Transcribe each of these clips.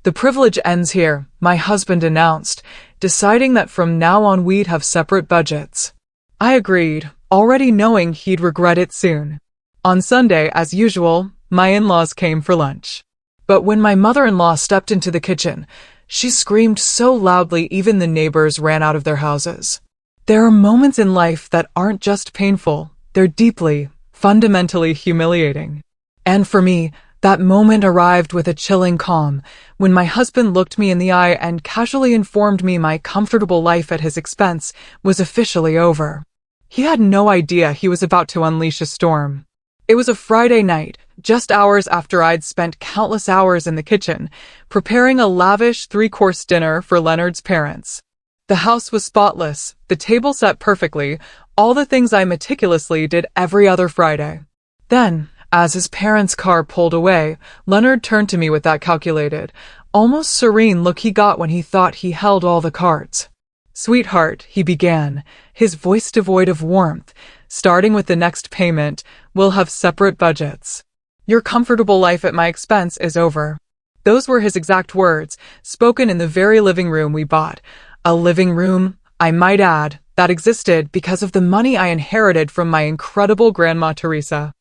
"The privilege ends here," my husband announced, deciding that from now on we'd have separate budgets. I agreed, already knowing he'd regret it soon. On Sunday, as usual, my in-laws came for lunch. But when my mother-in-law stepped into the kitchen, she screamed so loudly even the neighbors ran out of their houses. There are moments in life that aren't just painful, they're deeply, fundamentally humiliating. And for me, that moment arrived with a chilling calm, when my husband looked me in the eye and casually informed me my comfortable life at his expense was officially over. He had no idea he was about to unleash a storm. It was a Friday night, just hours after I'd spent countless hours in the kitchen, preparing a lavish 3-course dinner for Leonard's parents. The house was spotless, the table set perfectly, all the things I meticulously did every other Friday. Then, as his parents' car pulled away, Leonard turned to me with that calculated, almost serene look he got when he thought he held all the cards. "Sweetheart," he began, his voice devoid of warmth, "starting with the next payment, we'll have separate budgets. Your comfortable life at my expense is over." Those were his exact words, spoken in the very living room we bought. A living room, I might add, that existed because of the money I inherited from my incredible Grandma Teresa.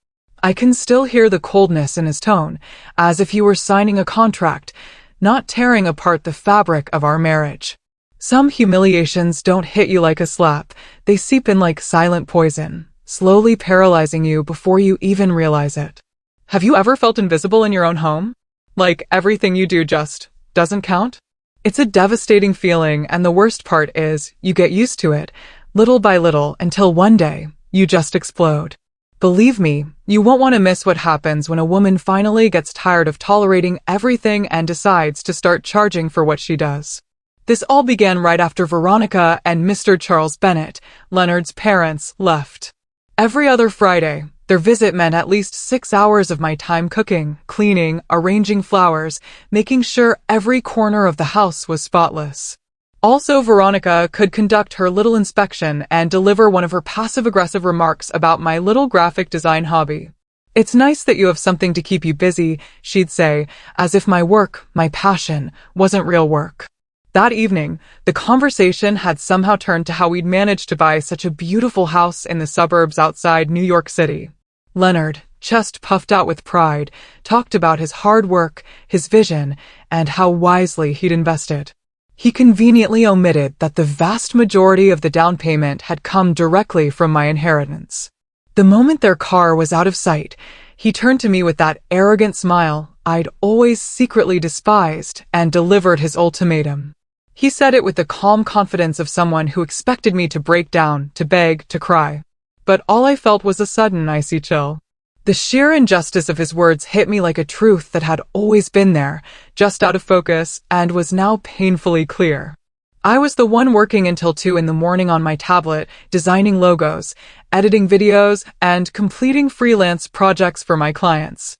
I can still hear the coldness in his tone, as if he were signing a contract, not tearing apart the fabric of our marriage. Some humiliations don't hit you like a slap, they seep in like silent poison, slowly paralyzing you before you even realize it. Have you ever felt invisible in your own home? Like everything you do just doesn't count? It's a devastating feeling, and the worst part is, you get used to it, little by little, until one day, you just explode. Believe me, you won't want to miss what happens when a woman finally gets tired of tolerating everything and decides to start charging for what she does. This all began right after Veronica and Mr. Charles Bennett, Leonard's parents, left. Every other Friday, their visit meant at least 6 hours of my time cooking, cleaning, arranging flowers, making sure every corner of the house was spotless. Also, Veronica could conduct her little inspection and deliver one of her passive-aggressive remarks about my little graphic design hobby. "It's nice that you have something to keep you busy," she'd say, as if my work, my passion, wasn't real work. That evening, the conversation had somehow turned to how we'd managed to buy such a beautiful house in the suburbs outside New York City. Leonard, chest puffed out with pride, talked about his hard work, his vision, and how wisely he'd invested. He conveniently omitted that the vast majority of the down payment had come directly from my inheritance. The moment their car was out of sight, he turned to me with that arrogant smile I'd always secretly despised and delivered his ultimatum. He said it with the calm confidence of someone who expected me to break down, to beg, to cry. But all I felt was a sudden icy chill. The sheer injustice of his words hit me like a truth that had always been there, just out of focus, and was now painfully clear. I was the one working until 2 in the morning on my tablet, designing logos, editing videos, and completing freelance projects for my clients.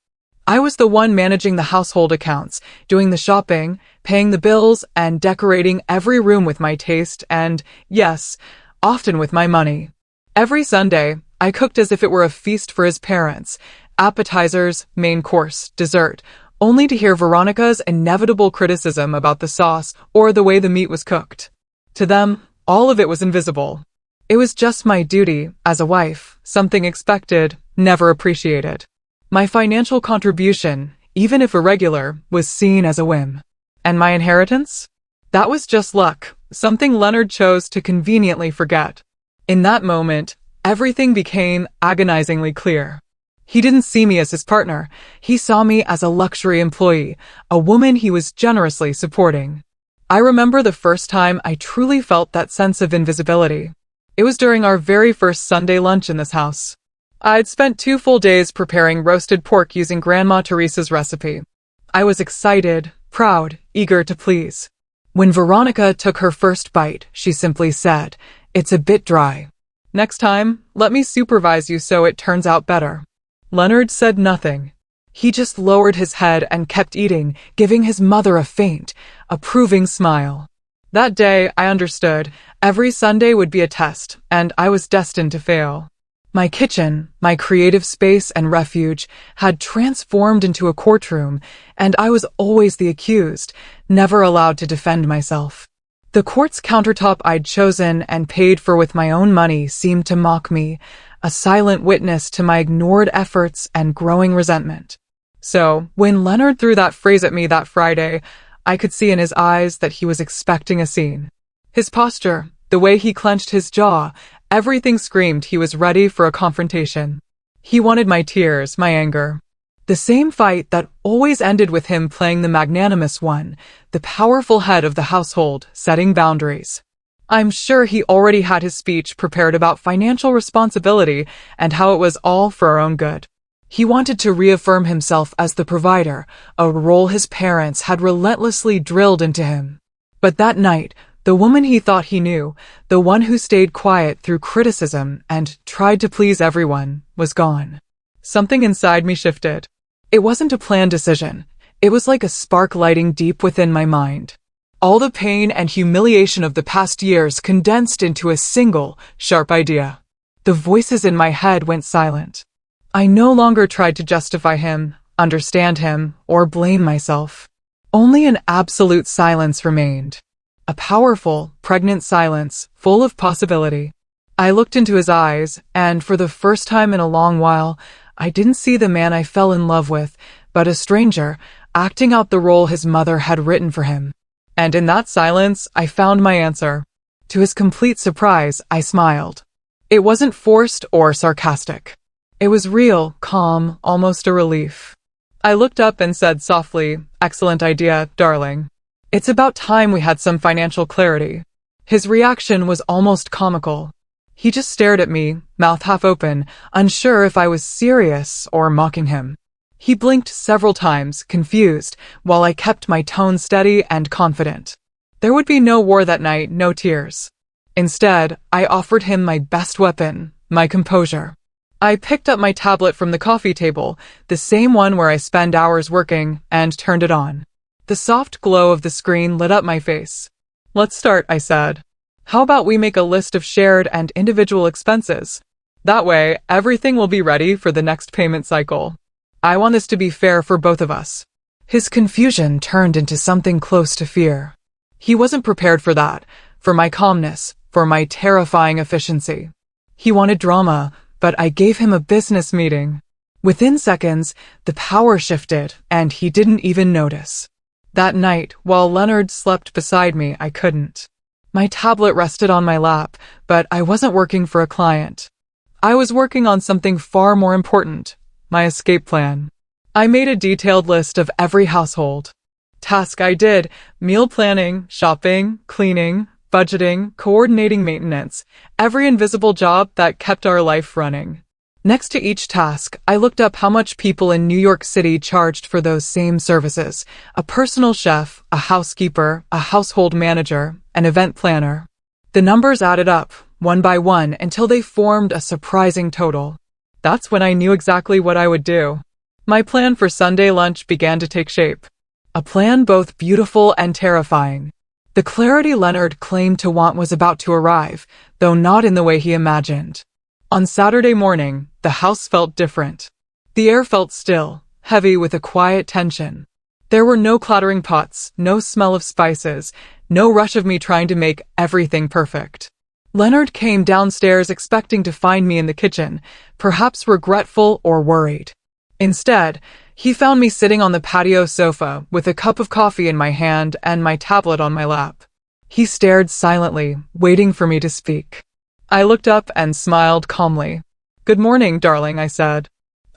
I was the one managing the household accounts, doing the shopping, paying the bills, and decorating every room with my taste and, yes, often with my money. Every Sunday, I cooked as if it were a feast for his parents, appetizers, main course, dessert, only to hear Veronica's inevitable criticism about the sauce or the way the meat was cooked. To them, all of it was invisible. It was just my duty, as a wife, something expected, never appreciated. My financial contribution, even if irregular, was seen as a whim. And my inheritance? That was just luck, something Leonard chose to conveniently forget. In that moment, everything became agonizingly clear. He didn't see me as his partner. He saw me as a luxury employee, a woman he was generously supporting. I remember the first time I truly felt that sense of invisibility. It was during our very first Sunday lunch in this house. I'd spent 2 full days preparing roasted pork using Grandma Teresa's recipe. I was excited, proud, eager to please. When Veronica took her first bite, she simply said, "It's a bit dry. Next time, let me supervise you so it turns out better." Leonard said nothing. He just lowered his head and kept eating, giving his mother a faint, approving smile. That day, I understood, every Sunday would be a test, and I was destined to fail. My kitchen, my creative space and refuge, had transformed into a courtroom, and I was always the accused, never allowed to defend myself. The quartz countertop I'd chosen and paid for with my own money seemed to mock me, a silent witness to my ignored efforts and growing resentment. So, when Leonard threw that phrase at me that Friday, I could see in his eyes that he was expecting a scene. His posture, the way he clenched his jaw, everything screamed he was ready for a confrontation. He wanted my tears, my anger. The same fight that always ended with him playing the magnanimous one, the powerful head of the household, setting boundaries. I'm sure he already had his speech prepared about financial responsibility and how it was all for our own good. He wanted to reaffirm himself as the provider, a role his parents had relentlessly drilled into him. But that night, the woman he thought he knew, the one who stayed quiet through criticism and tried to please everyone, was gone. Something inside me shifted. It wasn't a planned decision. It was like a spark lighting deep within my mind. All the pain and humiliation of the past years condensed into a single, sharp idea. The voices in my head went silent. I no longer tried to justify him, understand him, or blame myself. Only an absolute silence remained. A powerful, pregnant silence, full of possibility. I looked into his eyes, and for the first time in a long while, I didn't see the man I fell in love with, but a stranger, acting out the role his mother had written for him. And in that silence, I found my answer. To his complete surprise, I smiled. It wasn't forced or sarcastic. It was real, calm, almost a relief. I looked up and said softly, "Excellent idea, darling. It's about time we had some financial clarity." His reaction was almost comical. He just stared at me, mouth half open, unsure if I was serious or mocking him. He blinked several times, confused, while I kept my tone steady and confident. There would be no war that night, no tears. Instead, I offered him my best weapon, my composure. I picked up my tablet from the coffee table, the same one where I spend hours working, and turned it on. The soft glow of the screen lit up my face. "Let's start," I said. "How about we make a list of shared and individual expenses? That way, everything will be ready for the next payment cycle. I want this to be fair for both of us." His confusion turned into something close to fear. He wasn't prepared for that, for my calmness, for my terrifying efficiency. He wanted drama, but I gave him a business meeting. Within seconds, the power shifted, and he didn't even notice. That night, while Leonard slept beside me, I couldn't. My tablet rested on my lap, but I wasn't working for a client. I was working on something far more important, my escape plan. I made a detailed list of every household task I did: meal planning, shopping, cleaning, budgeting, coordinating maintenance, every invisible job that kept our life running. Next to each task, I looked up how much people in New York City charged for those same services: a personal chef, a housekeeper, a household manager, an event planner. The numbers added up, one by one, until they formed a surprising total. That's when I knew exactly what I would do. My plan for Sunday lunch began to take shape. A plan both beautiful and terrifying. The clarity Leonard claimed to want was about to arrive, though not in the way he imagined. On Saturday morning, the house felt different. The air felt still, heavy with a quiet tension. There were no clattering pots, no smell of spices, no rush of me trying to make everything perfect. Leonard came downstairs expecting to find me in the kitchen, perhaps regretful or worried. Instead, he found me sitting on the patio sofa with a cup of coffee in my hand and my tablet on my lap. He stared silently, waiting for me to speak. I looked up and smiled calmly. "Good morning, darling," I said.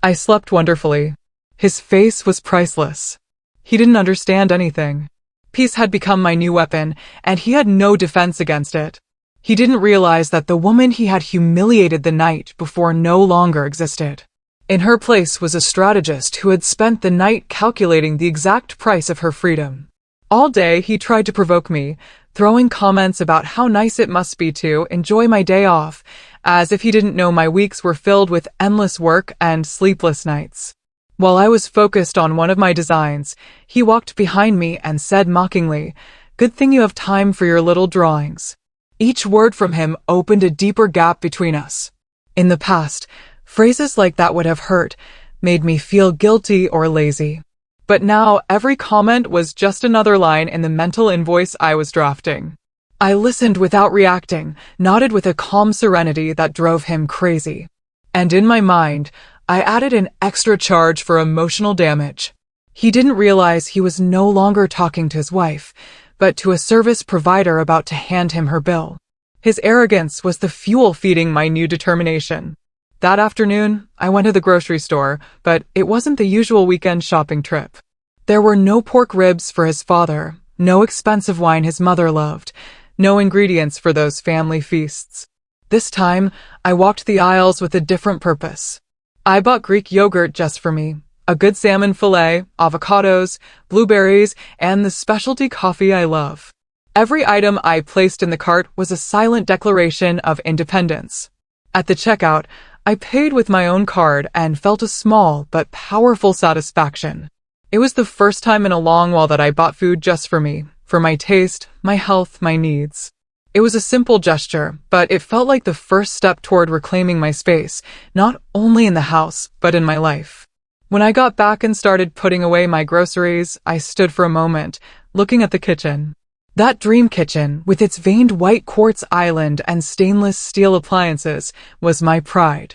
I slept wonderfully. His face was priceless. He didn't understand anything. Peace had become my new weapon, and he had no defense against it. He didn't realize that the woman he had humiliated the night before no longer existed. In her place was a strategist who had spent the night calculating the exact price of her freedom. All day he tried to provoke me, throwing comments about how nice it must be to enjoy my day off, as if he didn't know my weeks were filled with endless work and sleepless nights. While I was focused on one of my designs, he walked behind me and said mockingly, "Good thing you have time for your little drawings." Each word from him opened a deeper gap between us. In the past, phrases like that would have hurt, made me feel guilty or lazy. But now, every comment was just another line in the mental invoice I was drafting. I listened without reacting, nodded with a calm serenity that drove him crazy. And in my mind, I added an extra charge for emotional damage. He didn't realize he was no longer talking to his wife, but to a service provider about to hand him her bill. His arrogance was the fuel feeding my new determination. That afternoon, I went to the grocery store, but it wasn't the usual weekend shopping trip. There were no pork ribs for his father, no expensive wine his mother loved, no ingredients for those family feasts. This time, I walked the aisles with a different purpose. I bought Greek yogurt just for me, a good salmon fillet, avocados, blueberries, and the specialty coffee I love. Every item I placed in the cart was a silent declaration of independence. At the checkout, I paid with my own card and felt a small but powerful satisfaction. It was the first time in a long while that I bought food just for me, for my taste, my health, my needs. It was a simple gesture, but it felt like the first step toward reclaiming my space, not only in the house, but in my life. When I got back and started putting away my groceries, I stood for a moment, looking at the kitchen. That dream kitchen, with its veined white quartz island and stainless steel appliances, was my pride.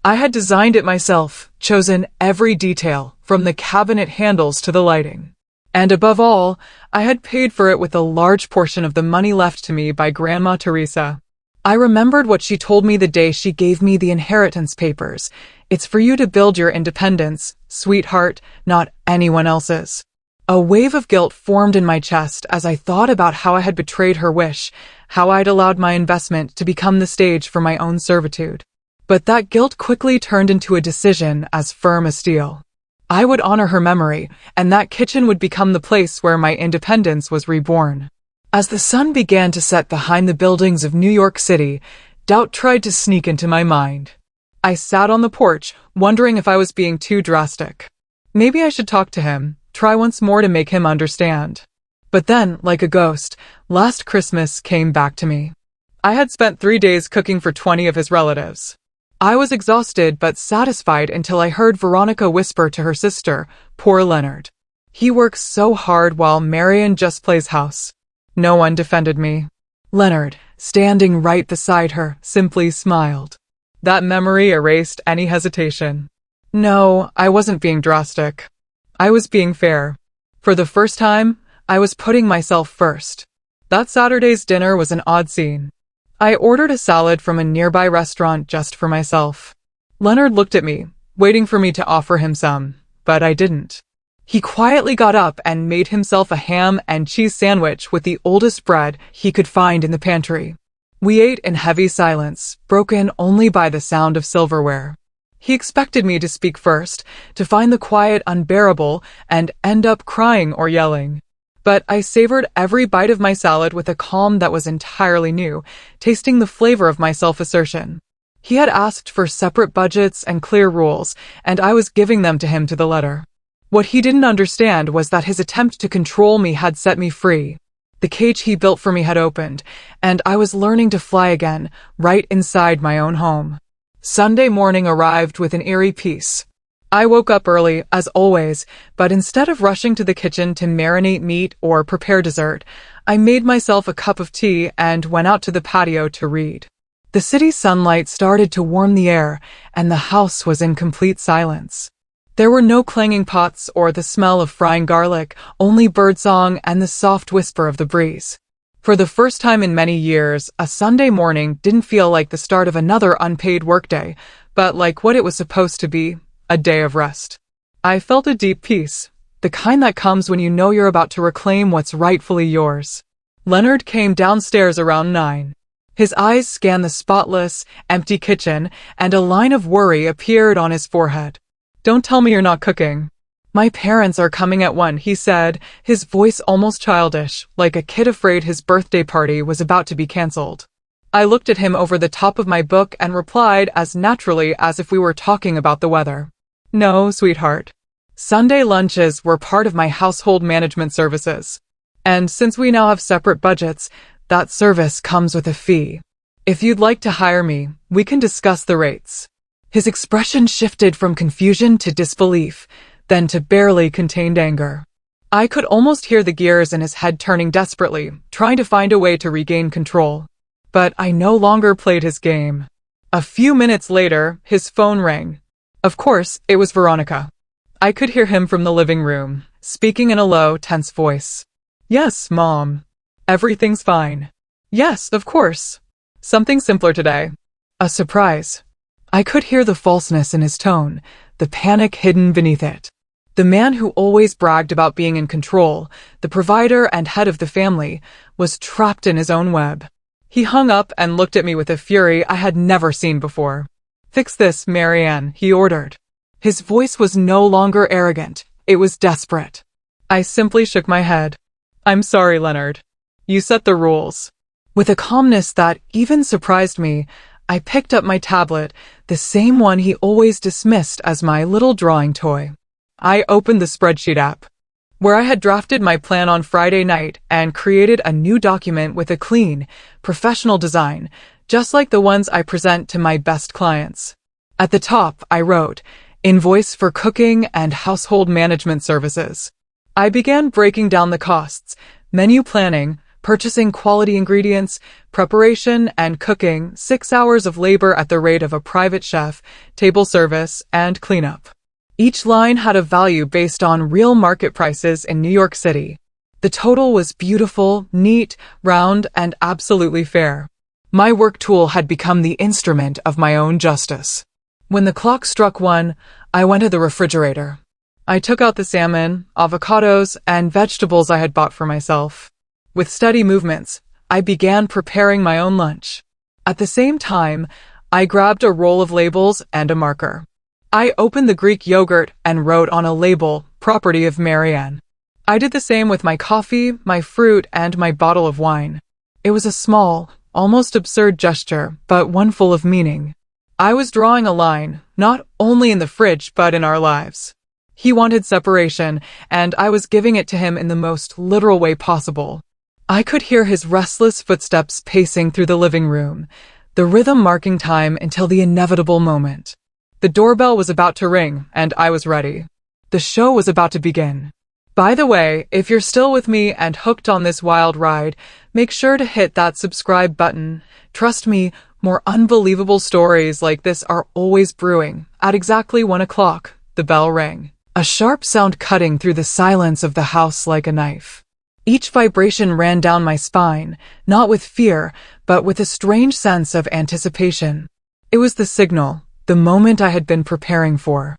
I had designed it myself, chosen every detail, from the cabinet handles to the lighting. And above all, I had paid for it with a large portion of the money left to me by Grandma Teresa. I remembered what she told me the day she gave me the inheritance papers. It's for you to build your independence, sweetheart, not anyone else's. A wave of guilt formed in my chest as I thought about how I had betrayed her wish, how I'd allowed my investment to become the stage for my own servitude. But that guilt quickly turned into a decision as firm as steel. I would honor her memory, and that kitchen would become the place where my independence was reborn. As the sun began to set behind the buildings of New York City, doubt tried to sneak into my mind. I sat on the porch, wondering if I was being too drastic. Maybe I should talk to him, try once more to make him understand. But then, like a ghost, last Christmas came back to me. I had spent 3 days cooking for 20 of his relatives. I was exhausted but satisfied until I heard Veronica whisper to her sister, "Poor Leonard. He works so hard while Marion just plays house." No one defended me. Leonard, standing right beside her, simply smiled. That memory erased any hesitation. No, I wasn't being drastic. I was being fair. For the first time, I was putting myself first. That Saturday's dinner was an odd scene. I ordered a salad from a nearby restaurant just for myself. Leonard looked at me, waiting for me to offer him some, but I didn't. He quietly got up and made himself a ham and cheese sandwich with the oldest bread he could find in the pantry. We ate in heavy silence, broken only by the sound of silverware. He expected me to speak first, to find the quiet unbearable, and end up crying or yelling. But I savored every bite of my salad with a calm that was entirely new, tasting the flavor of my self-assertion. He had asked for separate budgets and clear rules, and I was giving them to him to the letter. What he didn't understand was that his attempt to control me had set me free. The cage he built for me had opened, and I was learning to fly again, right inside my own home. Sunday morning arrived with an eerie peace. I woke up early, as always, but instead of rushing to the kitchen to marinate meat or prepare dessert, I made myself a cup of tea and went out to the patio to read. The city sunlight started to warm the air, and the house was in complete silence. There were no clanging pots or the smell of frying garlic, only birdsong and the soft whisper of the breeze. For the first time in many years, a Sunday morning didn't feel like the start of another unpaid workday, but like what it was supposed to be, a day of rest. I felt a deep peace, the kind that comes when you know you're about to reclaim what's rightfully yours. Leonard came downstairs around 9. His eyes scanned the spotless, empty kitchen, and a line of worry appeared on his forehead. "Don't tell me you're not cooking." "My parents are coming at 1, he said, his voice almost childish, like a kid afraid his birthday party was about to be cancelled. I looked at him over the top of my book and replied as naturally as if we were talking about the weather. "No, sweetheart." Sunday lunches were part of my household management services. And since we now have separate budgets, that service comes with a fee. If you'd like to hire me, we can discuss the rates. His expression shifted from confusion to disbelief, then to barely contained anger. I could almost hear the gears in his head turning desperately, trying to find a way to regain control. But I no longer played his game. A few minutes later, his phone rang. Of course, it was Veronica. I could hear him from the living room, speaking in a low, tense voice. Yes, Mom. Everything's fine. Yes, of course. Something simpler today. A surprise. I could hear the falseness in his tone, the panic hidden beneath it. The man who always bragged about being in control, the provider and head of the family, was trapped in his own web. He hung up and looked at me with a fury I had never seen before. Fix this, Marianne, he ordered. His voice was no longer arrogant, it was desperate. I simply shook my head. I'm sorry, Leonard. You set the rules. With a calmness that even surprised me, I picked up my tablet, the same one he always dismissed as my little drawing toy. I opened the spreadsheet app, where I had drafted my plan on Friday night and created a new document with a clean, professional design, just like the ones I present to my best clients. At the top, I wrote, Invoice for cooking and household management services. I began breaking down the costs, menu planning, purchasing quality ingredients, preparation and cooking, 6 hours of labor at the rate of a private chef, table service, and cleanup. Each line had a value based on real market prices in New York City. The total was beautiful, neat, round, and absolutely fair. My work tool had become the instrument of my own justice. When the clock struck 1, I went to the refrigerator. I took out the salmon, avocados, and vegetables I had bought for myself. With steady movements, I began preparing my own lunch. At the same time, I grabbed a roll of labels and a marker. I opened the Greek yogurt and wrote on a label, Property of Marianne. I did the same with my coffee, my fruit, and my bottle of wine. It was a small, almost absurd gesture, but one full of meaning. I was drawing a line, not only in the fridge, but in our lives. He wanted separation, and I was giving it to him in the most literal way possible. I could hear his restless footsteps pacing through the living room, the rhythm marking time until the inevitable moment. The doorbell was about to ring, and I was ready. The show was about to begin. By the way, if you're still with me and hooked on this wild ride, make sure to hit that subscribe button. Trust me, more unbelievable stories like this are always brewing. At exactly 1 o'clock, the bell rang. A sharp sound cutting through the silence of the house like a knife. Each vibration ran down my spine, not with fear, but with a strange sense of anticipation. It was the signal, the moment I had been preparing for.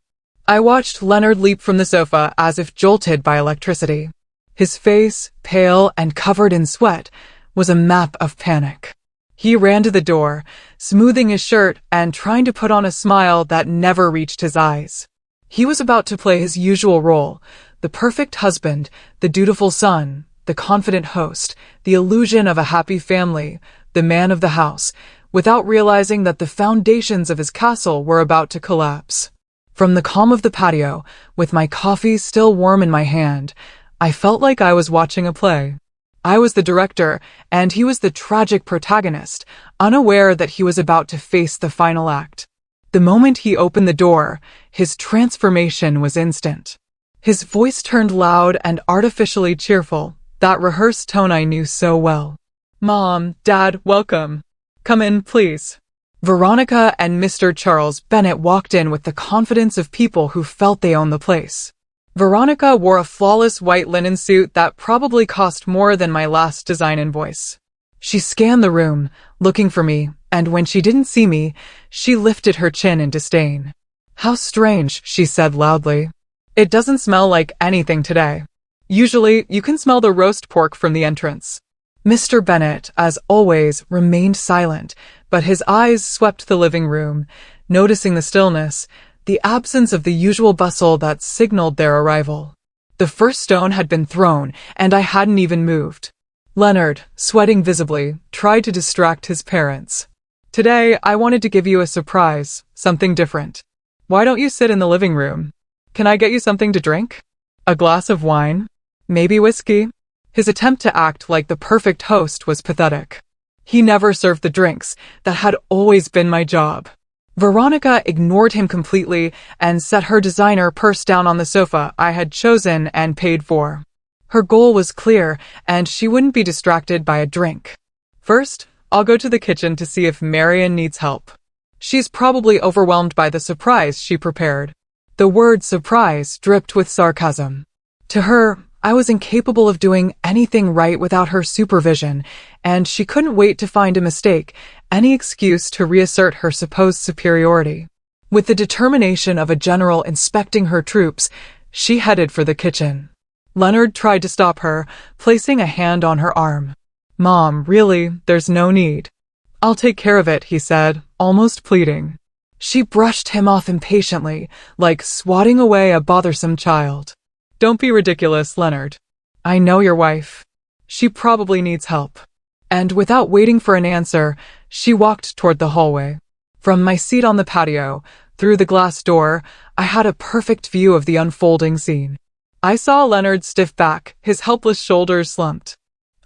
I watched Leonard leap from the sofa as if jolted by electricity. His face, pale and covered in sweat, was a map of panic. He ran to the door, smoothing his shirt and trying to put on a smile that never reached his eyes. He was about to play his usual role, the perfect husband, the dutiful son, the confident host, the illusion of a happy family, the man of the house, without realizing that the foundations of his castle were about to collapse. From the calm of the patio, with my coffee still warm in my hand, I felt like I was watching a play. I was the director, and he was the tragic protagonist, unaware that he was about to face the final act. The moment he opened the door, his transformation was instant. His voice turned loud and artificially cheerful, that rehearsed tone I knew so well. Mom, Dad, welcome. Come in, please. Veronica and Mr. Charles Bennett walked in with the confidence of people who felt they owned the place. Veronica wore a flawless white linen suit that probably cost more than my last design invoice. She scanned the room, looking for me, and when she didn't see me, she lifted her chin in disdain. How strange, she said loudly. It doesn't smell like anything today. Usually, you can smell the roast pork from the entrance. Mr. Bennett, as always, remained silent, but his eyes swept the living room, noticing the stillness, the absence of the usual bustle that signaled their arrival. The first stone had been thrown, and I hadn't even moved. Leonard, sweating visibly, tried to distract his parents. Today, I wanted to give you a surprise, something different. Why don't you sit in the living room? Can I get you something to drink? A glass of wine? Maybe whiskey? His attempt to act like the perfect host was pathetic. He never served the drinks. That had always been my job. Veronica ignored him completely and set her designer purse down on the sofa I had chosen and paid for. Her goal was clear, and she wouldn't be distracted by a drink. First, I'll go to the kitchen to see if Marian needs help. She's probably overwhelmed by the surprise she prepared. The word surprise dripped with sarcasm. To her, I was incapable of doing anything right without her supervision, and she couldn't wait to find a mistake, any excuse to reassert her supposed superiority. With the determination of a general inspecting her troops, she headed for the kitchen. Leonard tried to stop her, placing a hand on her arm. "Mom, really, there's no need. I'll take care of it," he said, almost pleading. She brushed him off impatiently, like swatting away a bothersome child. "Don't be ridiculous, Leonard. I know your wife. She probably needs help." And without waiting for an answer, she walked toward the hallway. From my seat on the patio, through the glass door, I had a perfect view of the unfolding scene. I saw Leonard's stiff back, his helpless shoulders slumped.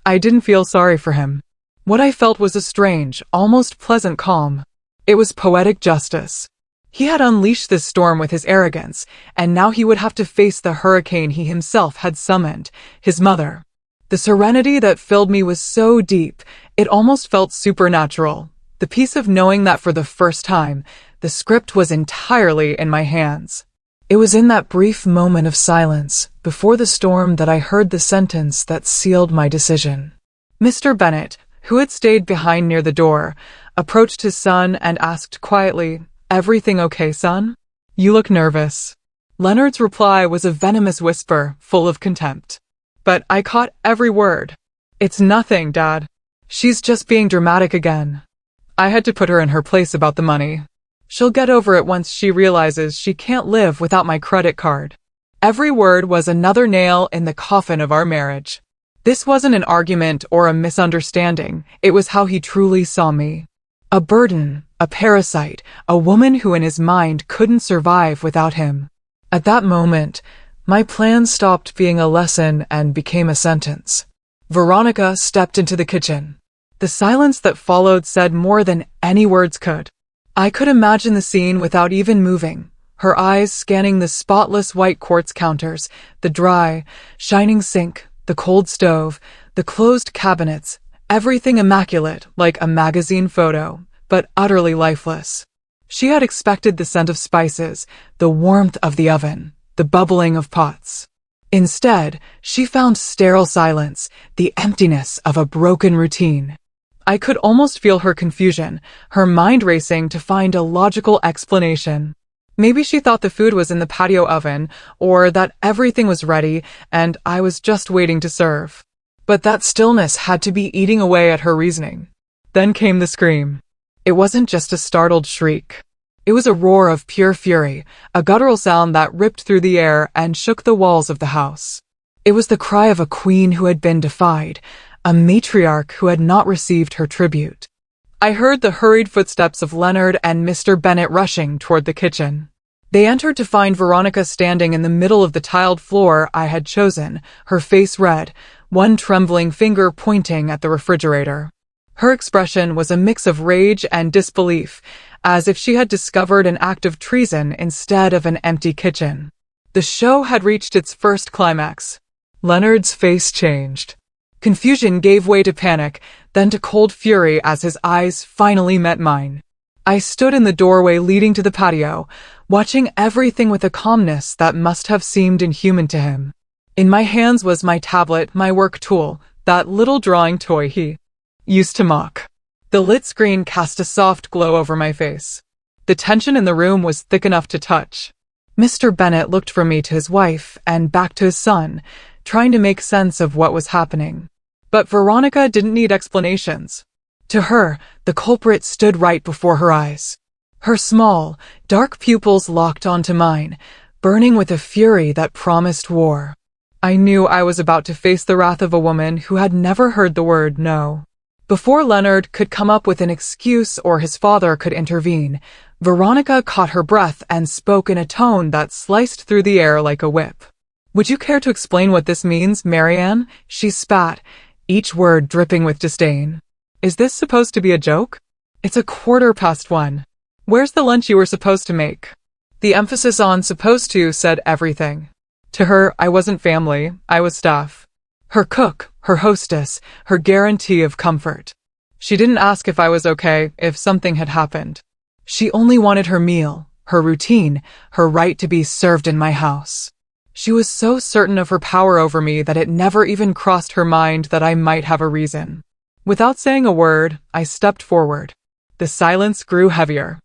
I didn't feel sorry for him. What I felt was a strange, almost pleasant calm. It was poetic justice. He had unleashed this storm with his arrogance, and now he would have to face the hurricane he himself had summoned, his mother. The serenity that filled me was so deep, it almost felt supernatural. The peace of knowing that for the first time, the script was entirely in my hands. It was in that brief moment of silence, before the storm, that I heard the sentence that sealed my decision. Mr. Bennet, who had stayed behind near the door, approached his son and asked quietly, "Everything okay, son? You look nervous." Leonard's reply was a venomous whisper, full of contempt. But I caught every word. "It's nothing, Dad. She's just being dramatic again. I had to put her in her place about the money. She'll get over it once she realizes she can't live without my credit card." Every word was another nail in the coffin of our marriage. This wasn't an argument or a misunderstanding. It was how he truly saw me. A burden, a parasite, a woman who in his mind couldn't survive without him. At that moment, my plan stopped being a lesson and became a sentence. Veronica stepped into the kitchen. The silence that followed said more than any words could. I could imagine the scene without even moving, her eyes scanning the spotless white quartz counters, the dry, shining sink, the cold stove, the closed cabinets, everything immaculate like a magazine photo, but utterly lifeless. She had expected the scent of spices, the warmth of the oven, the bubbling of pots. Instead, she found sterile silence, the emptiness of a broken routine. I could almost feel her confusion, her mind racing to find a logical explanation. Maybe she thought the food was in the patio oven, or that everything was ready and I was just waiting to serve. But that stillness had to be eating away at her reasoning. Then came the scream. It wasn't just a startled shriek. It was a roar of pure fury, a guttural sound that ripped through the air and shook the walls of the house. It was the cry of a queen who had been defied, a matriarch who had not received her tribute. I heard the hurried footsteps of Leonard and Mr. Bennet rushing toward the kitchen. They entered to find Veronica standing in the middle of the tiled floor I had chosen, her face red, one trembling finger pointing at the refrigerator. Her expression was a mix of rage and disbelief, as if she had discovered an act of treason instead of an empty kitchen. The show had reached its first climax. Leonard's face changed. Confusion gave way to panic, then to cold fury as his eyes finally met mine. I stood in the doorway leading to the patio, watching everything with a calmness that must have seemed inhuman to him. In my hands was my tablet, my work tool, that little drawing toy he used to mock. The lit screen cast a soft glow over my face. The tension in the room was thick enough to touch. Mr. Bennet looked from me to his wife and back to his son, trying to make sense of what was happening. But Veronica didn't need explanations. To her, the culprit stood right before her eyes. Her small, dark pupils locked onto mine, burning with a fury that promised war. I knew I was about to face the wrath of a woman who had never heard the word no. Before Leonard could come up with an excuse or his father could intervene, Veronica caught her breath and spoke in a tone that sliced through the air like a whip. "Would you care to explain what this means, Marianne?" she spat, each word dripping with disdain. Is this supposed to be a joke? It's 1:15. Where's the lunch you were supposed to make? The emphasis on supposed to said everything. To her, I wasn't family, I was staff. Her cook, her hostess, her guarantee of comfort. She didn't ask if I was okay, if something had happened. She only wanted her meal, her routine, her right to be served in my house. She was so certain of her power over me that it never even crossed her mind that I might have a reason. Without saying a word, I stepped forward. The silence grew heavier.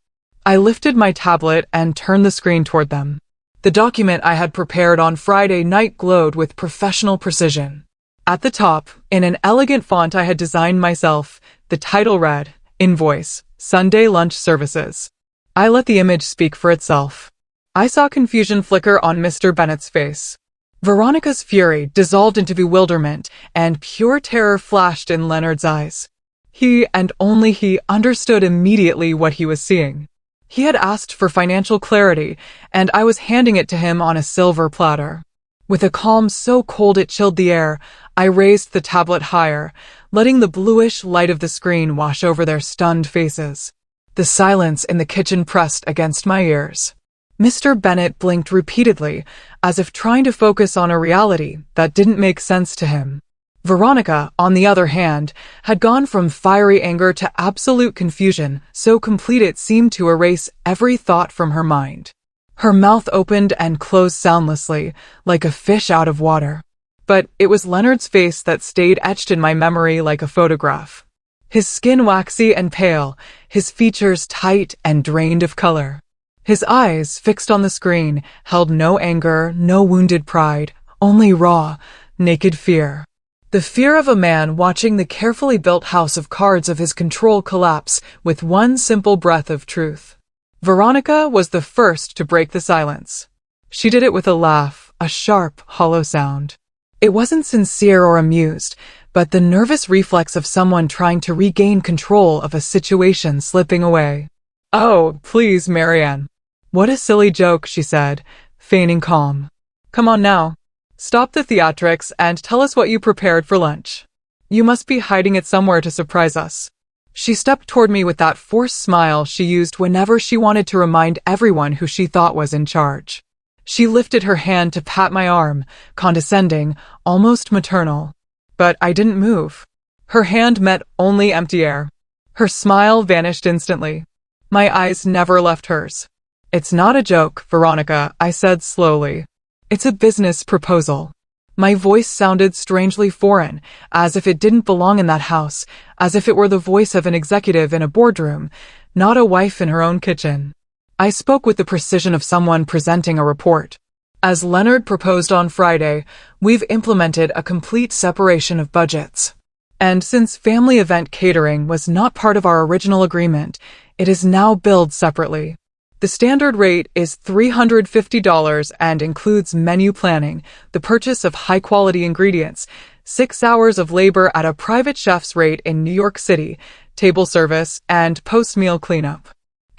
I lifted my tablet and turned the screen toward them. The document I had prepared on Friday night glowed with professional precision. At the top, in an elegant font I had designed myself, the title read, Invoice, Sunday Lunch Services. I let the image speak for itself. I saw confusion flicker on Mr. Bennett's face. Veronica's fury dissolved into bewilderment, and pure terror flashed in Leonard's eyes. He, and only he, understood immediately what he was seeing. He had asked for financial clarity, and I was handing it to him on a silver platter. With a calm so cold it chilled the air, I raised the tablet higher, letting the bluish light of the screen wash over their stunned faces. The silence in the kitchen pressed against my ears. Mr. Bennett blinked repeatedly, as if trying to focus on a reality that didn't make sense to him. Veronica, on the other hand, had gone from fiery anger to absolute confusion, so complete it seemed to erase every thought from her mind. Her mouth opened and closed soundlessly, like a fish out of water. But it was Leonard's face that stayed etched in my memory like a photograph. His skin waxy and pale, his features tight and drained of color. His eyes, fixed on the screen, held no anger, no wounded pride, only raw, naked fear. The fear of a man watching the carefully built house of cards of his control collapse with one simple breath of truth. Veronica was the first to break the silence. She did it with a laugh, a sharp, hollow sound. It wasn't sincere or amused, but the nervous reflex of someone trying to regain control of a situation slipping away. "Oh, please, Marianne. What a silly joke," she said, feigning calm. "Come on now. Stop the theatrics and tell us what you prepared for lunch. You must be hiding it somewhere to surprise us." She stepped toward me with that forced smile she used whenever she wanted to remind everyone who she thought was in charge. She lifted her hand to pat my arm, condescending, almost maternal. But I didn't move. Her hand met only empty air. Her smile vanished instantly. My eyes never left hers. "It's not a joke, Veronica," I said slowly. "It's a business proposal." My voice sounded strangely foreign, as if it didn't belong in that house, as if it were the voice of an executive in a boardroom, not a wife in her own kitchen. I spoke with the precision of someone presenting a report. As Leonard proposed on Friday, we've implemented a complete separation of budgets. And since family event catering was not part of our original agreement, it is now billed separately. The standard rate is $350 and includes menu planning, the purchase of high-quality ingredients, 6 hours of labor at a private chef's rate in New York City, table service, and post-meal cleanup.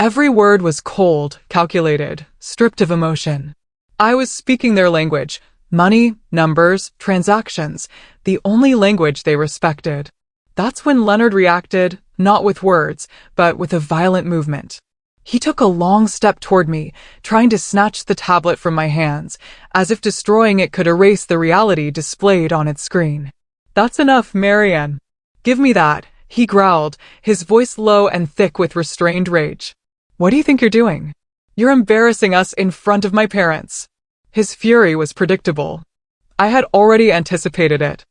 Every word was cold, calculated, stripped of emotion. I was speaking their language: money, numbers, transactions, the only language they respected. That's when Leonard reacted, not with words, but with a violent movement. He took a long step toward me, trying to snatch the tablet from my hands, as if destroying it could erase the reality displayed on its screen. "That's enough, Marianne. Give me that," he growled, his voice low and thick with restrained rage. "What do you think you're doing? You're embarrassing us in front of my parents." His fury was predictable. I had already anticipated it.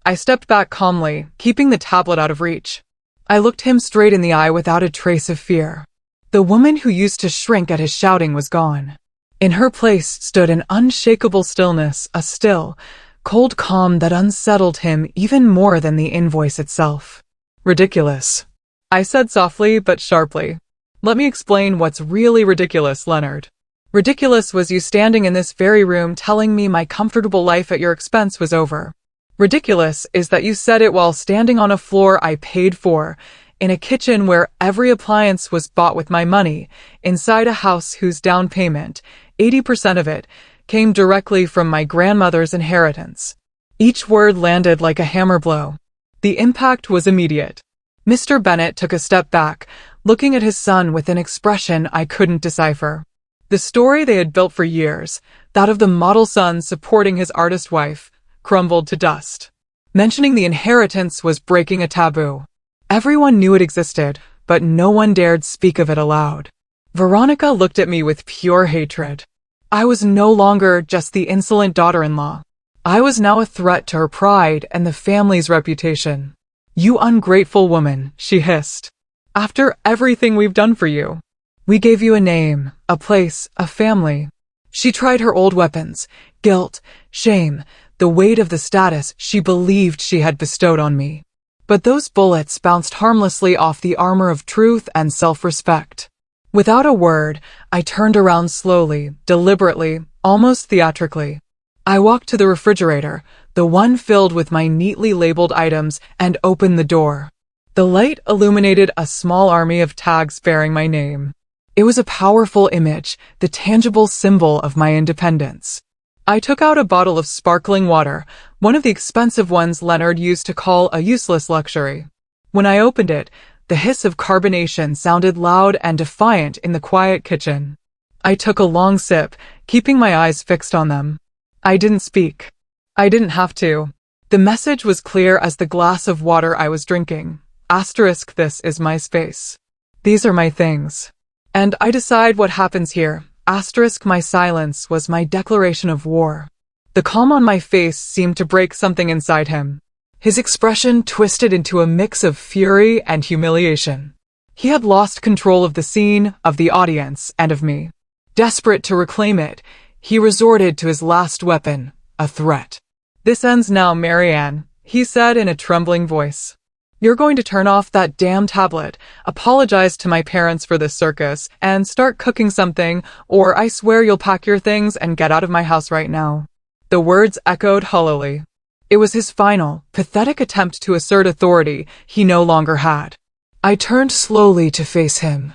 I stepped back calmly, keeping the tablet out of reach. I looked him straight in the eye without a trace of fear. The woman who used to shrink at his shouting was gone. In her place stood an unshakable stillness, a still, cold calm that unsettled him even more than the invoice itself. "Ridiculous," I said softly but sharply. "Let me explain what's really ridiculous, Leonard. Ridiculous was you standing in this very room telling me my comfortable life at your expense was over. Ridiculous is that you said it while standing on a floor I paid for, in a kitchen where every appliance was bought with my money, inside a house whose down payment, 80% of it, came directly from my grandmother's inheritance." Each word landed like a hammer blow. The impact was immediate. Mr. Bennet took a step back, looking at his son with an expression I couldn't decipher. The story they had built for years, that of the model son supporting his artist wife, crumbled to dust. Mentioning the inheritance was breaking a taboo. Everyone knew it existed, but no one dared speak of it aloud. Veronica looked at me with pure hatred. I was no longer just the insolent daughter-in-law. I was now a threat to her pride and the family's reputation. "You ungrateful woman," she hissed. "After everything we've done for you. We gave you a name, a place, a family." She tried her old weapons, guilt, shame, the weight of the status she believed she had bestowed on me. But those bullets bounced harmlessly off the armor of truth and self-respect. Without a word, I turned around slowly, deliberately, almost theatrically. I walked to the refrigerator, the one filled with my neatly labeled items, and opened the door. The light illuminated a small army of tags bearing my name. It was a powerful image, the tangible symbol of my independence. I took out a bottle of sparkling water, one of the expensive ones Leonard used to call a useless luxury. When I opened it, the hiss of carbonation sounded loud and defiant in the quiet kitchen. I took a long sip, keeping my eyes fixed on them. I didn't speak. I didn't have to. The message was clear as the glass of water I was drinking. Asterisk, this is my space. These are my things. And I decide what happens here. Asterisk, my silence was my declaration of war. The calm on my face seemed to break something inside him. His expression twisted into a mix of fury and humiliation. He had lost control of the scene, of the audience, and of me. Desperate to reclaim it, he resorted to his last weapon, a threat. "This ends now, Marianne," he said in a trembling voice. "You're going to turn off that damn tablet, apologize to my parents for this circus, and start cooking something, or I swear you'll pack your things and get out of my house right now." The words echoed hollowly. It was his final, pathetic attempt to assert authority he no longer had. I turned slowly to face him,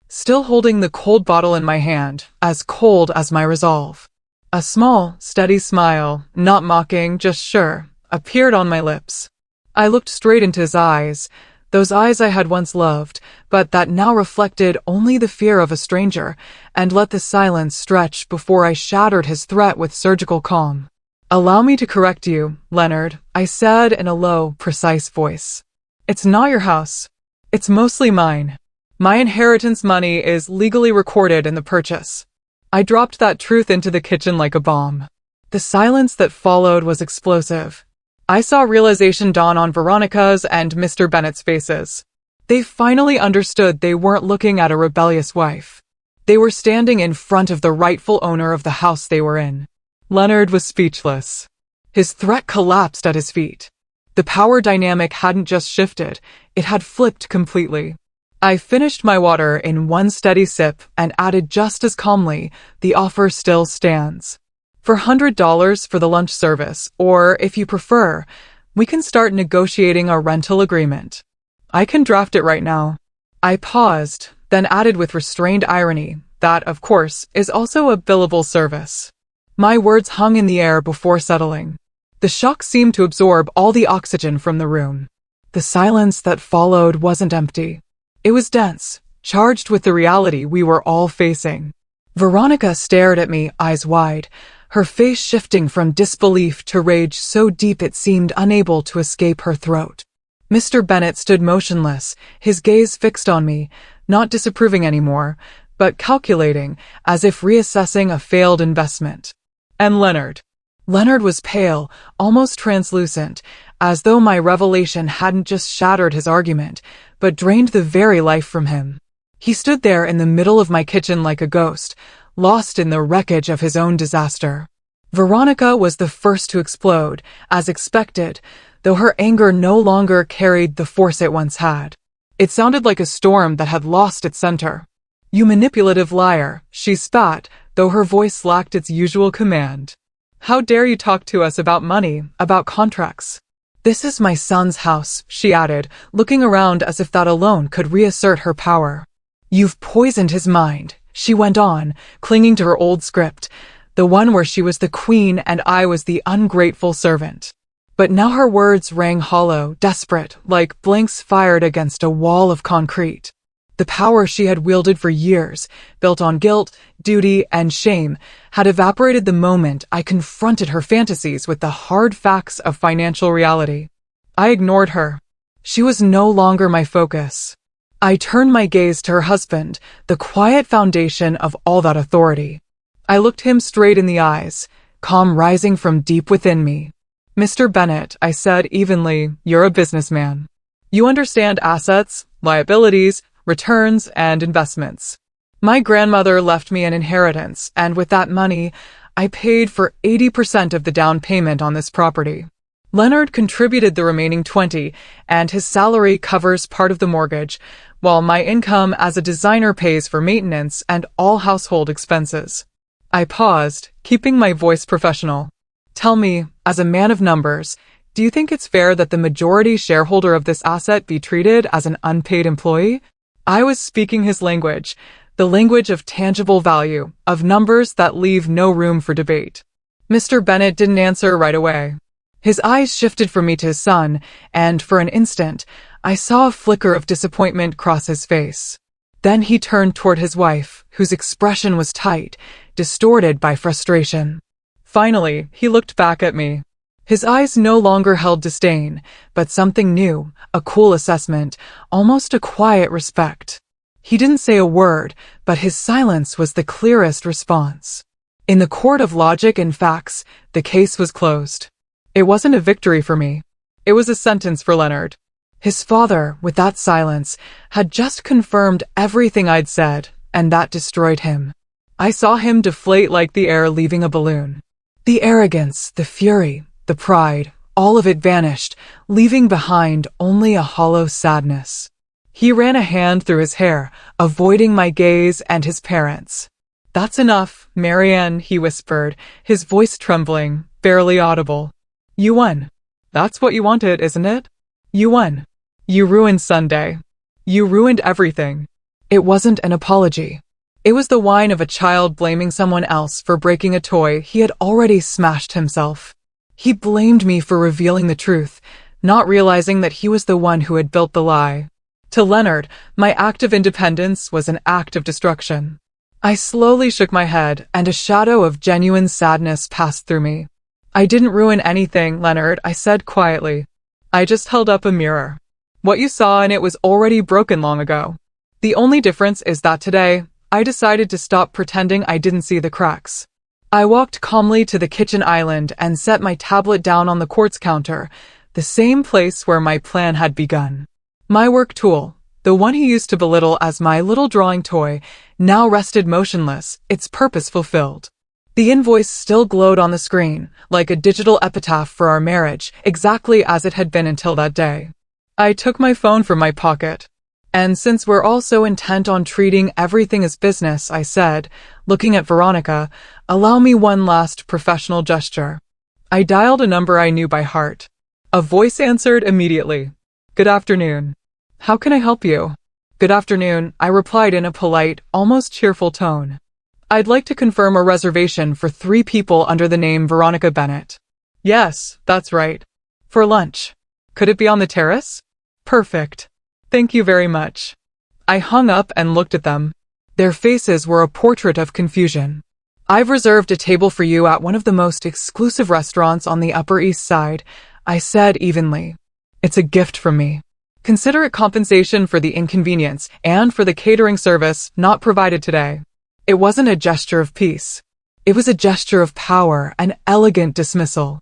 still holding the cold bottle in my hand, as cold as my resolve. A small, steady smile, not mocking, just sure, appeared on my lips. I looked straight into his eyes, those eyes I had once loved, but that now reflected only the fear of a stranger, and let the silence stretch before I shattered his threat with surgical calm. "Allow me to correct you, Leonard," I said in a low, precise voice. "It's not your house. It's mostly mine. My inheritance money is legally recorded in the purchase." I dropped that truth into the kitchen like a bomb. The silence that followed was explosive. I saw realization dawn on Veronica's and Mr. Bennet's faces. They finally understood they weren't looking at a rebellious wife. They were standing in front of the rightful owner of the house they were in. Leonard was speechless. His threat collapsed at his feet. The power dynamic hadn't just shifted, it had flipped completely. I finished my water in one steady sip and added just as calmly, "The offer still stands. For $100 for the lunch service, or if you prefer, we can start negotiating a rental agreement. I can draft it right now." I paused, then added with restrained irony, "That, of course, is also a billable service." My words hung in the air before settling. The shock seemed to absorb all the oxygen from the room. The silence that followed wasn't empty. It was dense, charged with the reality we were all facing. Veronica stared at me, eyes wide, her face shifting from disbelief to rage so deep it seemed unable to escape her throat. Mr. Bennet stood motionless, his gaze fixed on me, not disapproving anymore, but calculating, as if reassessing a failed investment. And Leonard. Leonard was pale, almost translucent, as though my revelation hadn't just shattered his argument, but drained the very life from him. He stood there in the middle of my kitchen like a ghost, lost in the wreckage of his own disaster. Veronica was the first to explode, as expected, though her anger no longer carried the force it once had. It sounded like a storm that had lost its center. "You manipulative liar," she spat, though her voice lacked its usual command. "How dare you talk to us about money, about contracts?" "This is my son's house," she added, looking around as if that alone could reassert her power. "You've poisoned his mind," she went on, clinging to her old script, the one where she was the queen and I was the ungrateful servant. But now her words rang hollow, desperate, like blanks fired against a wall of concrete. The power she had wielded for years, built on guilt, duty, and shame, had evaporated the moment I confronted her fantasies with the hard facts of financial reality. I ignored her. She was no longer my focus. I turned my gaze to her husband, the quiet foundation of all that authority. I looked him straight in the eyes, calm rising from deep within me. "Mr. Bennett," I said evenly, "you're a businessman. You understand assets, liabilities, returns, and investments. My grandmother left me an inheritance, and with that money, I paid for 80% of the down payment on this property. Leonard contributed the remaining 20, and his salary covers part of the mortgage, while my income as a designer pays for maintenance and all household expenses." I paused, keeping my voice professional. "Tell me, as a man of numbers, do you think it's fair that the majority shareholder of this asset be treated as an unpaid employee?" I was speaking his language, the language of tangible value, of numbers that leave no room for debate. Mr. Bennett didn't answer right away. His eyes shifted from me to his son, and for an instant, I saw a flicker of disappointment cross his face. Then he turned toward his wife, whose expression was tight, distorted by frustration. Finally, he looked back at me. His eyes no longer held disdain, but something new, a cool assessment, almost a quiet respect. He didn't say a word, but his silence was the clearest response. In the court of logic and facts, the case was closed. It wasn't a victory for me. It was a sentence for Leonard. His father, with that silence, had just confirmed everything I'd said, and that destroyed him. I saw him deflate like the air leaving a balloon. The arrogance, the fury, the pride, all of it vanished, leaving behind only a hollow sadness. He ran a hand through his hair, avoiding my gaze and his parents'. "That's enough, Marianne," he whispered, his voice trembling, barely audible. "You won. That's what you wanted, isn't it? You won. You ruined Sunday. You ruined everything." It wasn't an apology. It was the whine of a child blaming someone else for breaking a toy he had already smashed himself. He blamed me for revealing the truth, not realizing that he was the one who had built the lie. To Leonard, my act of independence was an act of destruction. I slowly shook my head, and a shadow of genuine sadness passed through me. "I didn't ruin anything, Leonard," I said quietly. "I just held up a mirror. What you saw in it was already broken long ago. The only difference is that today, I decided to stop pretending I didn't see the cracks." I walked calmly to the kitchen island and set my tablet down on the quartz counter, the same place where my plan had begun. My work tool, the one he used to belittle as my little drawing toy, now rested motionless, its purpose fulfilled. The invoice still glowed on the screen, like a digital epitaph for our marriage, exactly as it had been until that day. I took my phone from my pocket. "And since we're all so intent on treating everything as business," I said, looking at Veronica, "allow me one last professional gesture." I dialed a number I knew by heart. A voice answered immediately. "Good afternoon. How can I help you?" "Good afternoon," I replied in a polite, almost cheerful tone. "I'd like to confirm a reservation for 3 people under the name Veronica Bennett." "Yes, that's right. For lunch. Could it be on the terrace?" "Perfect. Thank you very much." I hung up and looked at them. Their faces were a portrait of confusion. "I've reserved a table for you at one of the most exclusive restaurants on the Upper East Side," I said evenly. "It's a gift from me. Consider it compensation for the inconvenience and for the catering service not provided today." It wasn't a gesture of peace. It was a gesture of power, an elegant dismissal.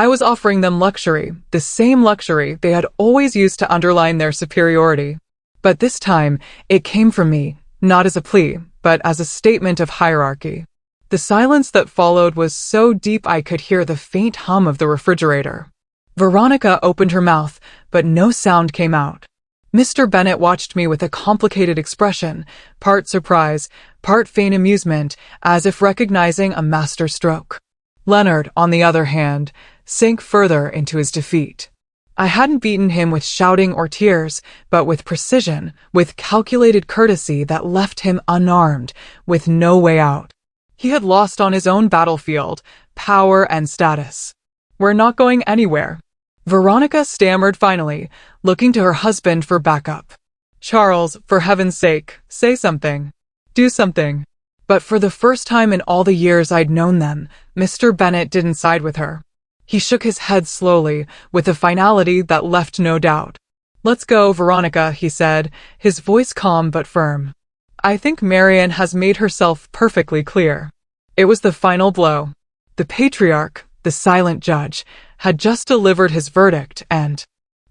I was offering them luxury, the same luxury they had always used to underline their superiority. But this time, it came from me, not as a plea, but as a statement of hierarchy. The silence that followed was so deep I could hear the faint hum of the refrigerator. Veronica opened her mouth, but no sound came out. Mr. Bennett watched me with a complicated expression, part surprise, part faint amusement, as if recognizing a master stroke. Leonard, on the other hand, sank further into his defeat. I hadn't beaten him with shouting or tears, but with precision, with calculated courtesy that left him unarmed, with no way out. He had lost on his own battlefield, power and status. "We're not going anywhere," Veronica stammered finally, looking to her husband for backup. Charles, for heaven's sake, say something. Do something. But for the first time in all the years I'd known them, Mr. Bennet didn't side with her. He shook his head slowly, with a finality that left no doubt. Let's go, Veronica, he said, his voice calm but firm. I think Marian has made herself perfectly clear. It was the final blow. The patriarch, the silent judge, had just delivered his verdict, and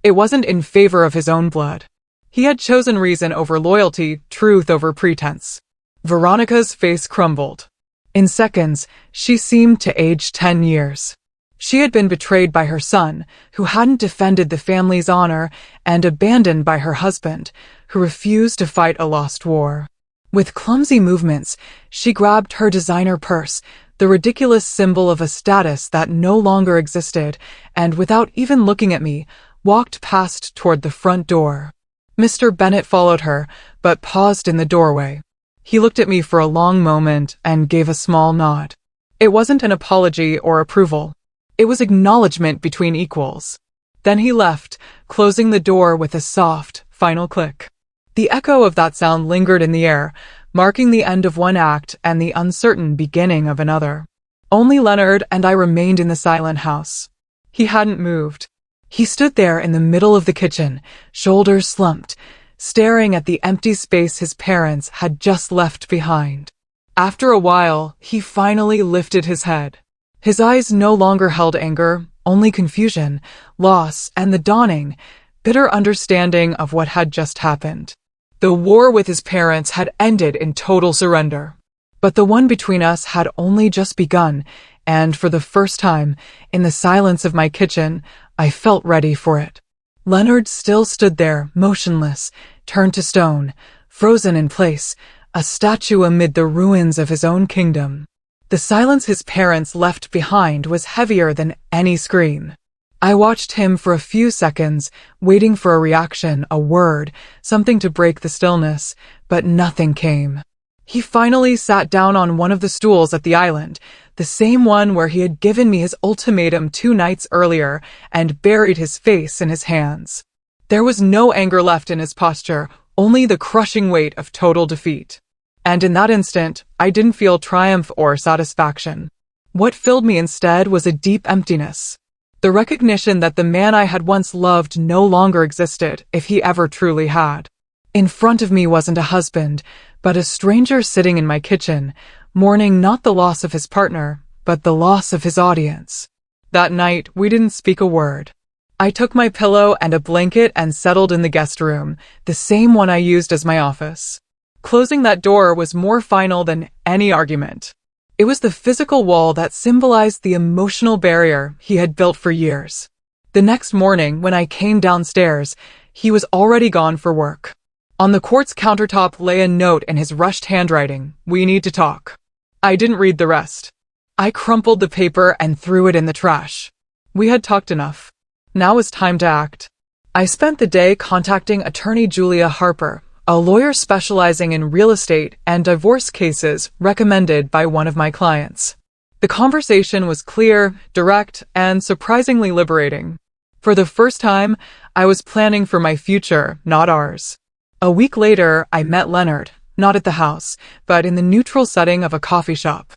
it wasn't in favor of his own blood. He had chosen reason over loyalty, truth over pretense. Veronica's face crumbled. In seconds, she seemed to age 10 years. She had been betrayed by her son, who hadn't defended the family's honor, and abandoned by her husband, who refused to fight a lost war. With clumsy movements, she grabbed her designer purse, the ridiculous symbol of a status that no longer existed, and without even looking at me, walked past toward the front door. Mr. Bennet followed her, but paused in the doorway. He looked at me for a long moment and gave a small nod. It wasn't an apology or approval. It was acknowledgement between equals. Then he left, closing the door with a soft, final click. The echo of that sound lingered in the air, marking the end of one act and the uncertain beginning of another. Only Leonard and I remained in the silent house. He hadn't moved. He stood there in the middle of the kitchen, shoulders slumped, staring at the empty space his parents had just left behind. After a while, he finally lifted his head. His eyes no longer held anger, only confusion, loss, and the dawning, bitter understanding of what had just happened. The war with his parents had ended in total surrender. But the one between us had only just begun, and for the first time, in the silence of my kitchen, I felt ready for it. Leonard still stood there, motionless, turned to stone, frozen in place, a statue amid the ruins of his own kingdom. The silence his parents left behind was heavier than any scream. I watched him for a few seconds, waiting for a reaction, a word, something to break the stillness, but nothing came. He finally sat down on one of the stools at the island, the same one where he had given me his ultimatum 2 nights earlier, and buried his face in his hands. There was no anger left in his posture, only the crushing weight of total defeat. And in that instant, I didn't feel triumph or satisfaction. What filled me instead was a deep emptiness. The recognition that the man I had once loved no longer existed, if he ever truly had. In front of me wasn't a husband, but a stranger sitting in my kitchen, mourning not the loss of his partner, but the loss of his audience. That night, we didn't speak a word. I took my pillow and a blanket and settled in the guest room, the same one I used as my office. Closing that door was more final than any argument. It was the physical wall that symbolized the emotional barrier he had built for years. The next morning, when I came downstairs, he was already gone for work. On the quartz countertop lay a note in his rushed handwriting, "We need to talk." I didn't read the rest. I crumpled the paper and threw it in the trash. We had talked enough. Now was time to act. I spent the day contacting attorney Julia Harper, a lawyer specializing in real estate and divorce cases recommended by one of my clients. The conversation was clear, direct, and surprisingly liberating. For the first time, I was planning for my future, not ours. A week later, I met Leonard, not at the house, but in the neutral setting of a coffee shop.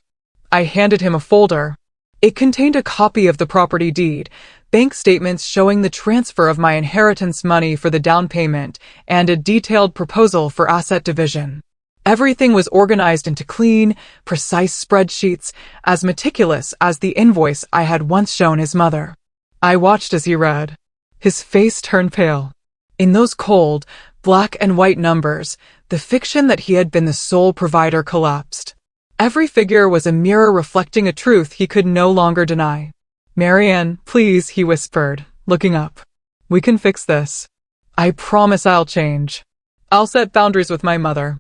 I handed him a folder. It contained a copy of the property deed, bank statements showing the transfer of my inheritance money for the down payment, and a detailed proposal for asset division. Everything was organized into clean, precise spreadsheets, as meticulous as the invoice I had once shown his mother. I watched as he read. His face turned pale. In those cold, black and white numbers, the fiction that he had been the sole provider collapsed. Every figure was a mirror reflecting a truth he could no longer deny. "Marianne, please," he whispered, looking up. "We can fix this. I promise I'll change. I'll set boundaries with my mother.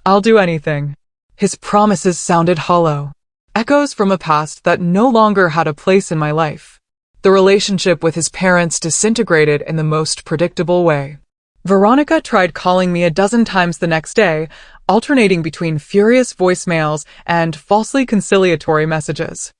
I'll do anything." His promises sounded hollow, echoes from a past that no longer had a place in my life. The relationship with his parents disintegrated in the most predictable way. Veronica tried calling me a dozen times the next day, alternating between furious voicemails and falsely conciliatory messages.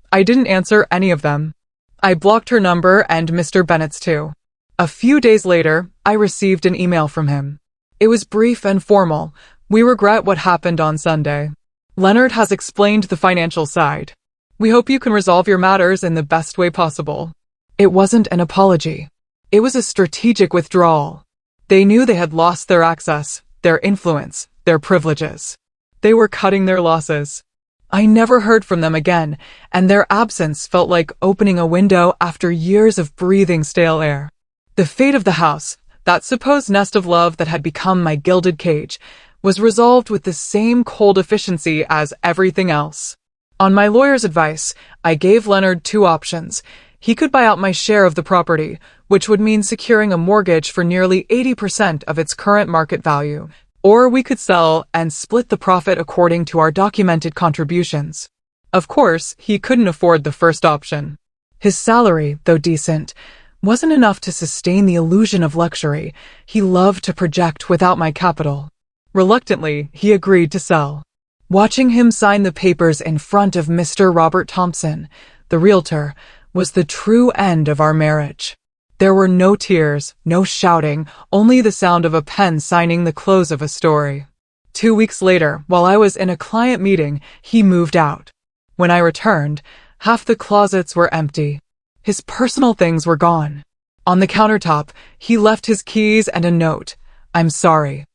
I didn't answer any of them. I blocked her number and Mr. Bennett's too. A few days later, I received an email from him. It was brief and formal. We regret what happened on Sunday. Leonard has explained the financial side. We hope you can resolve your matters in the best way possible. It wasn't an apology. It was a strategic withdrawal. They knew they had lost their access, their influence, their privileges. They were cutting their losses. I never heard from them again, and their absence felt like opening a window after years of breathing stale air. The fate of the house, that supposed nest of love that had become my gilded cage, was resolved with the same cold efficiency as everything else. On my lawyer's advice, I gave Leonard two options. He could buy out my share of the property, which would mean securing a mortgage for nearly 80% of its current market value, or we could sell and split the profit according to our documented contributions. Of course, he couldn't afford the first option. His salary, though decent, wasn't enough to sustain the illusion of luxury he loved to project without my capital. Reluctantly, he agreed to sell. Watching him sign the papers in front of Mr. Robert Thompson, the realtor, was the true end of our marriage. There were no tears, no shouting, only the sound of a pen signing the close of a story. 2 weeks later, while I was in a client meeting, he moved out. When I returned, half the closets were empty. His personal things were gone. On the countertop, he left his keys and a note. "I'm sorry."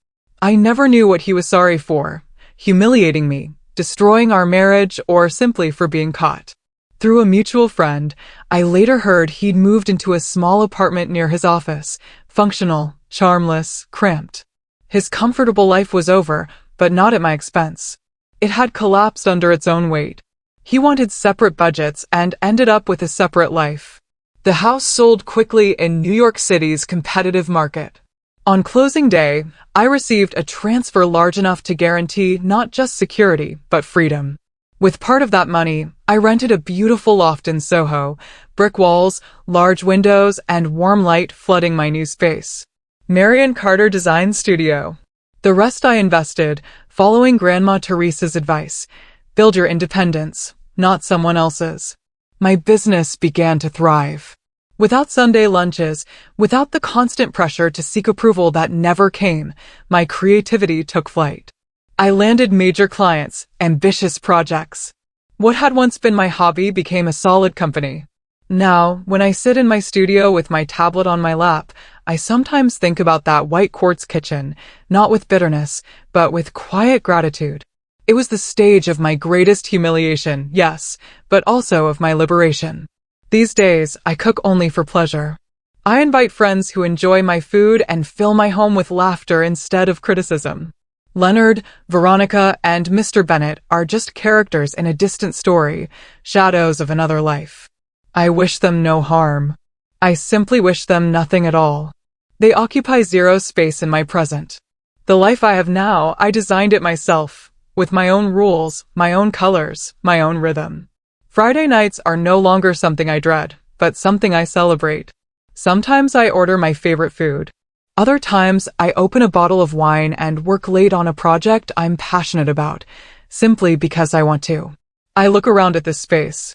I never knew what he was sorry for, humiliating me, destroying our marriage, or simply for being caught. Through a mutual friend, I later heard he'd moved into a small apartment near his office, functional, charmless, cramped. His comfortable life was over, but not at my expense. It had collapsed under its own weight. He wanted separate budgets and ended up with a separate life. The house sold quickly in New York City's competitive market. On closing day, I received a transfer large enough to guarantee not just security, but freedom. With part of that money, I rented a beautiful loft in Soho, brick walls, large windows, and warm light flooding my new space. Marion Carter Design Studio. The rest I invested, following Grandma Teresa's advice. Build your independence, not someone else's. My business began to thrive. Without Sunday lunches, without the constant pressure to seek approval that never came, my creativity took flight. I landed major clients, ambitious projects. What had once been my hobby became a solid company. Now, when I sit in my studio with my tablet on my lap, I sometimes think about that white quartz kitchen, not with bitterness, but with quiet gratitude. It was the stage of my greatest humiliation, yes, but also of my liberation. These days, I cook only for pleasure. I invite friends who enjoy my food and fill my home with laughter instead of criticism. Leonard, Veronica, and Mr. Bennett are just characters in a distant story, shadows of another life. I wish them no harm. I simply wish them nothing at all. They occupy zero space in my present. The life I have now, I designed it myself, with my own rules, my own colors, my own rhythm. Friday nights are no longer something I dread, but something I celebrate. Sometimes I order my favorite food. Other times, I open a bottle of wine and work late on a project I'm passionate about, simply because I want to. I look around at this space.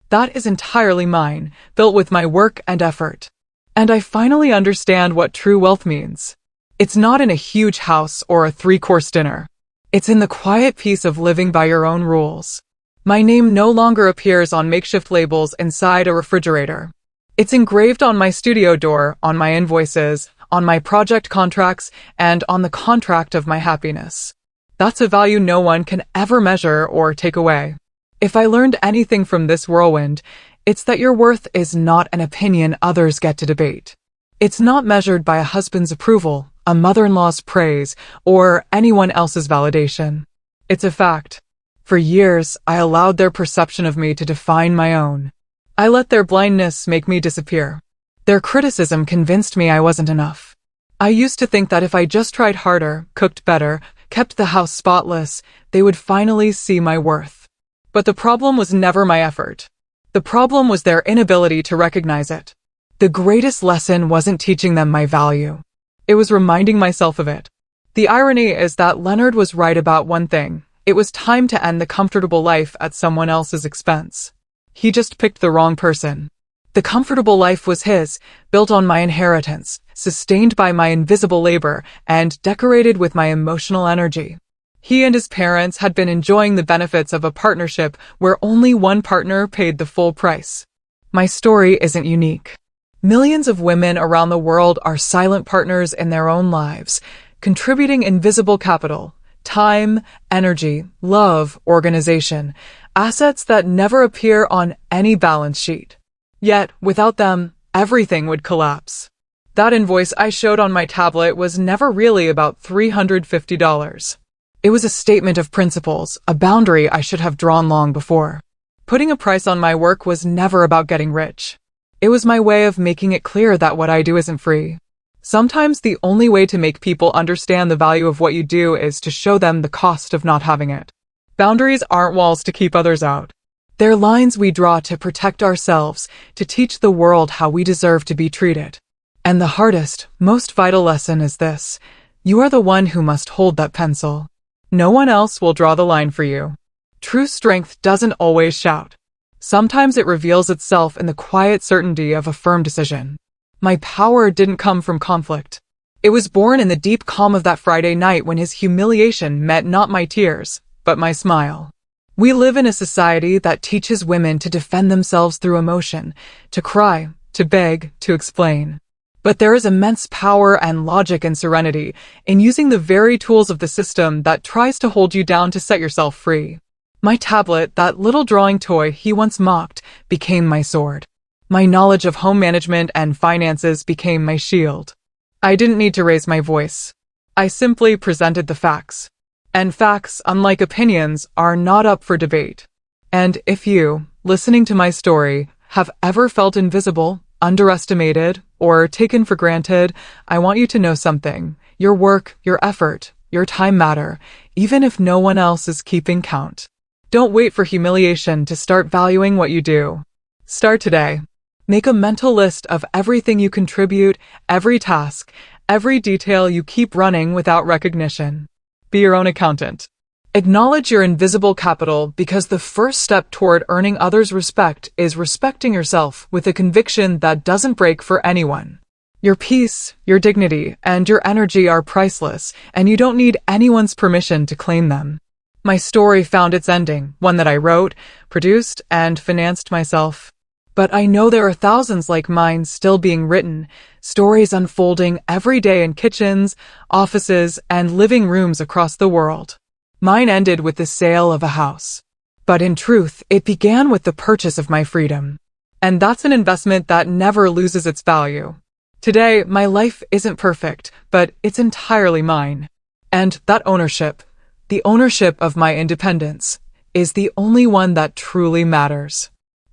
That is entirely mine, built with my work and effort. And I finally understand what true wealth means. It's not in a huge house or a 3-course dinner. It's in the quiet peace of living by your own rules. My name no longer appears on makeshift labels inside a refrigerator. It's engraved on my studio door, on my invoices, on my project contracts, and on the contract of my happiness. That's a value no one can ever measure or take away. If I learned anything from this whirlwind, it's that your worth is not an opinion others get to debate. It's not measured by a husband's approval, a mother-in-law's praise, or anyone else's validation. It's a fact. For years, I allowed their perception of me to define my own. I let their blindness make me disappear. Their criticism convinced me I wasn't enough. I used to think that if I just tried harder, cooked better, kept the house spotless, they would finally see my worth. But the problem was never my effort. The problem was their inability to recognize it. The greatest lesson wasn't teaching them my value. It was reminding myself of it. The irony is that Leonard was right about one thing. It was time to end the comfortable life at someone else's expense. He just picked the wrong person. The comfortable life was his, built on my inheritance, sustained by my invisible labor, and decorated with my emotional energy. He and his parents had been enjoying the benefits of a partnership where only one partner paid the full price. My story isn't unique. Millions of women around the world are silent partners in their own lives, contributing invisible capital, time, energy, love, organization, assets that never appear on any balance sheet. Yet, without them, everything would collapse. That invoice I showed on my tablet was never really about $350. It was a statement of principles, a boundary I should have drawn long before. Putting a price on my work was never about getting rich. It was my way of making it clear that what I do isn't free. Sometimes the only way to make people understand the value of what you do is to show them the cost of not having it. Boundaries aren't walls to keep others out. They're lines we draw to protect ourselves, to teach the world how we deserve to be treated. And the hardest, most vital lesson is this: you are the one who must hold that pencil. No one else will draw the line for you. True strength doesn't always shout. Sometimes it reveals itself in the quiet certainty of a firm decision. My power didn't come from conflict. It was born in the deep calm of that Friday night when his humiliation met not my tears, but my smile. We live in a society that teaches women to defend themselves through emotion, to cry, to beg, to explain. But there is immense power and logic and serenity in using the very tools of the system that tries to hold you down to set yourself free. My tablet, that little drawing toy he once mocked, became my sword. My knowledge of home management and finances became my shield. I didn't need to raise my voice. I simply presented the facts. And facts, unlike opinions, are not up for debate. And if you, listening to my story, have ever felt invisible, underestimated, or taken for granted, I want you to know something. Your work, your effort, your time matter, even if no one else is keeping count. Don't wait for humiliation to start valuing what you do. Start today. Make a mental list of everything you contribute, every task, every detail you keep running without recognition. Be your own accountant. Acknowledge your invisible capital, because the first step toward earning others' respect is respecting yourself with a conviction that doesn't break for anyone. Your peace, your dignity, and your energy are priceless, and you don't need anyone's permission to claim them. My story found its ending, one that I wrote, produced, and financed myself. But I know there are thousands like mine still being written, stories unfolding every day in kitchens, offices, and living rooms across the world. Mine ended with the sale of a house. But in truth, it began with the purchase of my freedom. And that's an investment that never loses its value. Today, my life isn't perfect, but it's entirely mine. And that ownership, the ownership of my independence, is the only one that truly matters.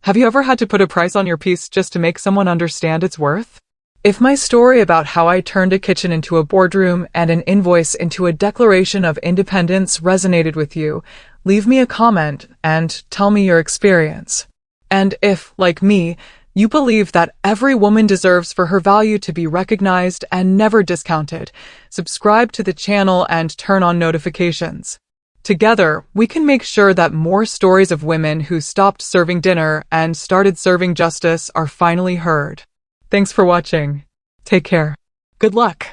Have you ever had to put a price on your piece just to make someone understand its worth? If my story about how I turned a kitchen into a boardroom and an invoice into a declaration of independence resonated with you, leave me a comment and tell me your experience. And if, like me, you believe that every woman deserves for her value to be recognized and never discounted, subscribe to the channel and turn on notifications. Together, we can make sure that more stories of women who stopped serving dinner and started serving justice are finally heard. Thanks for watching. Take care. Good luck.